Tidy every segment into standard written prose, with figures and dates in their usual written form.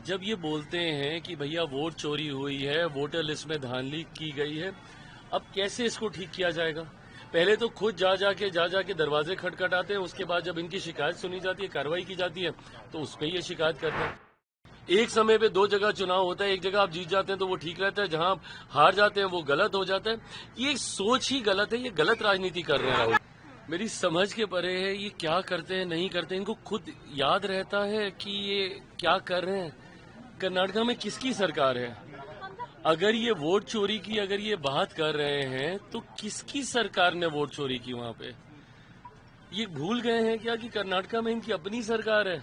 जब ये बोलते हैं कि भैया वोट चोरी हुई है, वोटर लिस्ट में धांधली की गई है, अब कैसे इसको ठीक किया जाएगा? पहले तो खुद जा जाके दरवाजे खटखटाते हैं, उसके बाद जब इनकी शिकायत सुनी जाती है, कार्रवाई की जाती है, तो उस पर ये शिकायत करते हैं। एक समय पे दो जगह चुनाव होता है, एक जगह आप जीत जाते हैं तो वो ठीक रहता है, जहां आप हार जाते हैं वो गलत हो जाता है। ये सोच ही गलत है, ये गलत राजनीति कर रहे हैं राहुल। मेरी समझ के परे है ये क्या करते हैं नहीं करते, इनको खुद याद रहता है कि ये क्या कर रहे हैं। कर्नाटका में किसकी सरकार है? अगर ये वोट चोरी की अगर ये बात कर रहे हैं तो किसकी सरकार ने वोट चोरी की वहां पे? ये भूल गए हैं क्या कि कर्नाटका में इनकी अपनी सरकार है?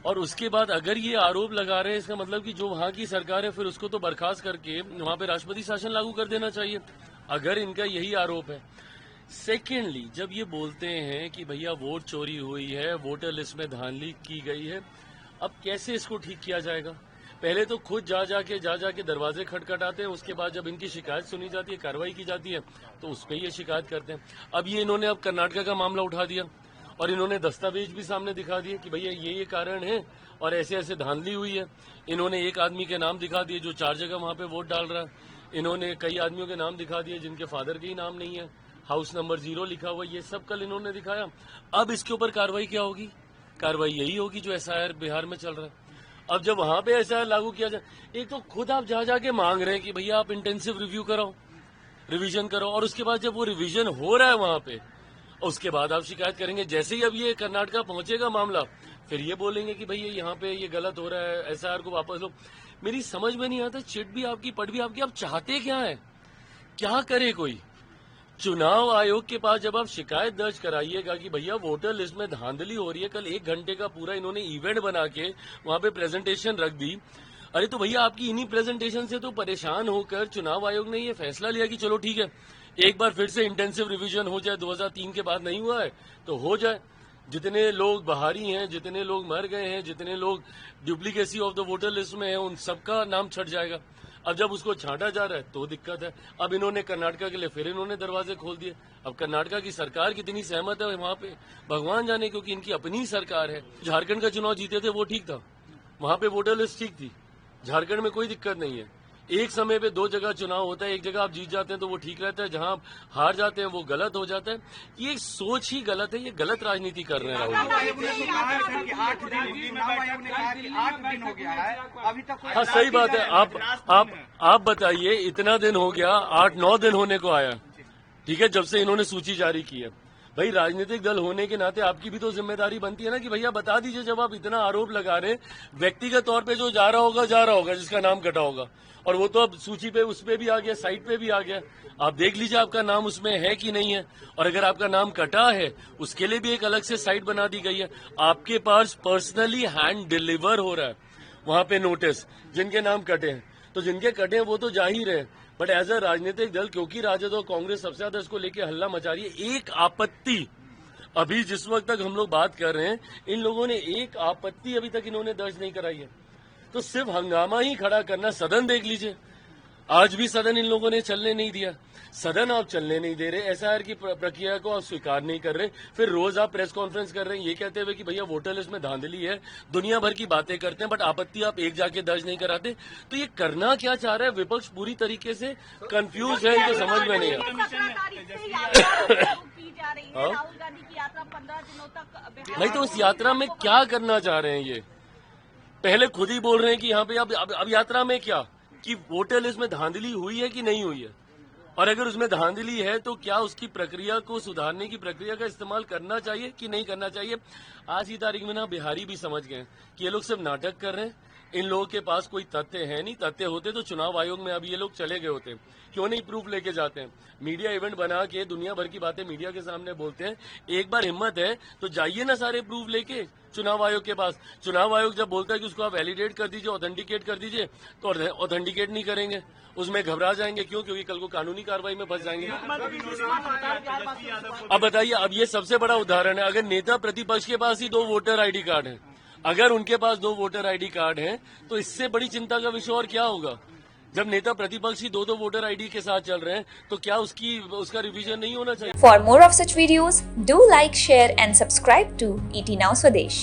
और उसके बाद अगर ये आरोप लगा रहे हैं, इसका मतलब कि जो वहां की सरकार है फिर उसको तो बर्खास्त करके वहां पे राष्ट्रपति शासन लागू कर देना चाहिए, अगर इनका यही आरोप है। सेकेंडली, जब ये बोलते हैं कि भैया वोट चोरी हुई है, वोटर लिस्ट में धांधली की गई है, अब कैसे इसको ठीक किया जाएगा? पहले तो खुद जा जाके दरवाजे खटखटाते हैं, उसके बाद जब इनकी शिकायत सुनी जाती है, कार्रवाई की जाती है, तो उस पर ये शिकायत करते हैं। अब इन्होंने अब कर्नाटका का मामला उठा दिया और इन्होंने दस्तावेज भी सामने दिखा दिए कि भैया ये कारण है और ऐसे ऐसे धांधली हुई है। इन्होंने एक आदमी के नाम दिखा दिए जो 4 जगह वहां पे वोट डाल रहा है। इन्होंने कई आदमियों के नाम दिखा दिए जिनके फादर के ही नाम नहीं है, हाउस नंबर 0 लिखा हुआ, ये सब कल इन्होंने दिखाया। अब इसके ऊपर कार्रवाई क्या होगी? कार्रवाई यही होगी जो एसआईआर बिहार में चल रहा है। अब जब वहां पे एसआईआर लागू किया जाए, एक तो खुद आप जा जाके मांग रहे हैं कि भैया आप इंटेंसिव रिव्यू कराओ, रिवीजन करो, और उसके बाद जब वो रिवीजन हो रहा है वहां पे, उसके बाद आप शिकायत करेंगे। जैसे ही अब ये कर्नाटका पहुंचेगा मामला, फिर ये बोलेंगे कि भैया यहाँ पे ये गलत हो रहा है, एसआईआर को वापस लो। मेरी समझ में नहीं आता, चिट भी आपकी पट भी आपकी, आप चाहते क्या है? क्या करे कोई? चुनाव आयोग के पास जब आप शिकायत दर्ज कराइएगा कि भैया वोटर लिस्ट में धांधली हो रही है, कल 1 घंटे का पूरा इन्होंने इवेंट बना के वहां पे प्रेजेंटेशन रख दी। अरे तो भैया आपकी इन्हीं प्रेजेंटेशन से तो परेशान होकर चुनाव आयोग ने ये फैसला लिया कि चलो ठीक है, एक बार फिर से इंटेंसिव रिवीजन हो जाए। 2003 के बाद नहीं हुआ है तो हो जाए। जितने लोग बाहरी हैं, जितने लोग मर गए हैं, जितने लोग duplicacy of the voter list में हैं, उन सबका नाम छट जाएगा। अब जब उसको छांटा जा रहा है तो दिक्कत है। अब इन्होंने कर्नाटका के लिए फिर इन्होंने दरवाजे खोल दिए। अब कर्नाटका की सरकार कितनी सहमत है वहां पे भगवान जाने, क्योंकि इनकी अपनी सरकार है। झारखंड का चुनाव जीते थे वो ठीक था, वहां पे वोटर लिस्ट ठीक थी। झारखंड में कोई दिक्कत नहीं है। एक समय पे 2 जगह चुनाव होता है, एक जगह आप जीत जाते हैं तो वो ठीक रहता है, जहां आप हार जाते हैं वो गलत हो जाता है। ये सोच ही गलत है, ये गलत राजनीति कर रहे हैं राहुल। हाँ सही बात है। आप बताइए, इतना दिन हो गया, 8-9 दिन होने को आया, ठीक है, जब से इन्होंने सूची जारी की है। भाई राजनीतिक दल होने के नाते आपकी भी तो जिम्मेदारी बनती है ना कि भैया बता दीजिए, जब आप इतना आरोप लगा रहे हैं, व्यक्तिगत तौर पे जो जा रहा होगा जिसका नाम कटा होगा, और वो तो अब सूची पे उस पे भी आ गया, साइट पे भी आ गया। आप देख लीजिए आपका नाम उसमें है कि नहीं है, और अगर आपका नाम कटा है उसके लिए भी एक अलग से साइट बना दी गई है। आपके पास पर्सनली हैंड डिलीवर हो रहा है वहां पे नोटिस, जिनके नाम कटे हैं। तो जिनके कटे हैं वो तो जा ही रहे, बट एज अ राजनीतिक दल, क्योंकि राजद और कांग्रेस सबसे ज्यादा इसको लेके हल्ला मचा रही है, एक आपत्ति अभी जिस वक्त तक हम लोग बात कर रहे हैं, इन लोगों ने एक आपत्ति अभी तक इन्होंने दर्ज नहीं कराई है। तो सिर्फ हंगामा ही खड़ा करना। सदन देख लीजिए, आज भी सदन इन लोगों ने चलने नहीं दिया। सदन आप चलने नहीं दे रहे, एसआईआर की प्रक्रिया को आप स्वीकार नहीं कर रहे, फिर रोज आप प्रेस कॉन्फ्रेंस कर रहे हैं ये कहते हुए कि भैया वोटर लिस्ट में धांधली है, दुनिया भर की बातें करते हैं, बट आपत्ति आप एक जाके दर्ज नहीं कराते। तो ये करना क्या चाह रहा है विपक्ष? पूरी तरीके से कंफ्यूज है, इनको समझ में नहीं नहीं। तो उस यात्रा में क्या करना चाह रहे हैं ये? पहले खुद ही बोल रहे हैं कि यहाँ पे अब यात्रा में क्या, कि वोटर लिस्ट में धांधली हुई है कि नहीं हुई है, और अगर उसमें धांधली है तो क्या उसकी प्रक्रिया को सुधारने की प्रक्रिया का इस्तेमाल करना चाहिए कि नहीं करना चाहिए। आज की तारीख में ना बिहारी भी समझ गए कि ये लोग सिर्फ नाटक कर रहे हैं, इन लोगों के पास कोई तथ्य है नहीं। तथ्य होते तो चुनाव आयोग में अब ये लोग चले गए होते, क्यों नहीं प्रूफ लेके जाते हैं। मीडिया इवेंट बना के दुनिया भर की बातें मीडिया के सामने बोलते हैं। एक बार हिम्मत है तो जाइए ना सारे प्रूफ लेके चुनाव आयोग के पास। चुनाव आयोग जब बोलता है कि उसको आप वैलिडेट कर दीजिए, ऑथेंटिकेट कर दीजिए, तो ऑथेंटिकेट नहीं करेंगे, उसमें घबरा जाएंगे। क्यों? क्योंकि कल को कानूनी कार्रवाई में फंस जाएंगे। अब बताइए, अब ये सबसे बड़ा उदाहरण है। अगर नेता प्रतिपक्ष के पास ही 2 वोटर आईडी कार्ड है, अगर उनके पास 2 वोटर आईडी कार्ड हैं, तो इससे बड़ी चिंता का विषय और क्या होगा? जब नेता प्रतिपक्ष ही 2 वोटर आईडी के साथ चल रहे हैं, तो क्या उसका रिवीजन नहीं होना चाहिए? For more of such videos, do like, share and subscribe to ET Now Swadesh.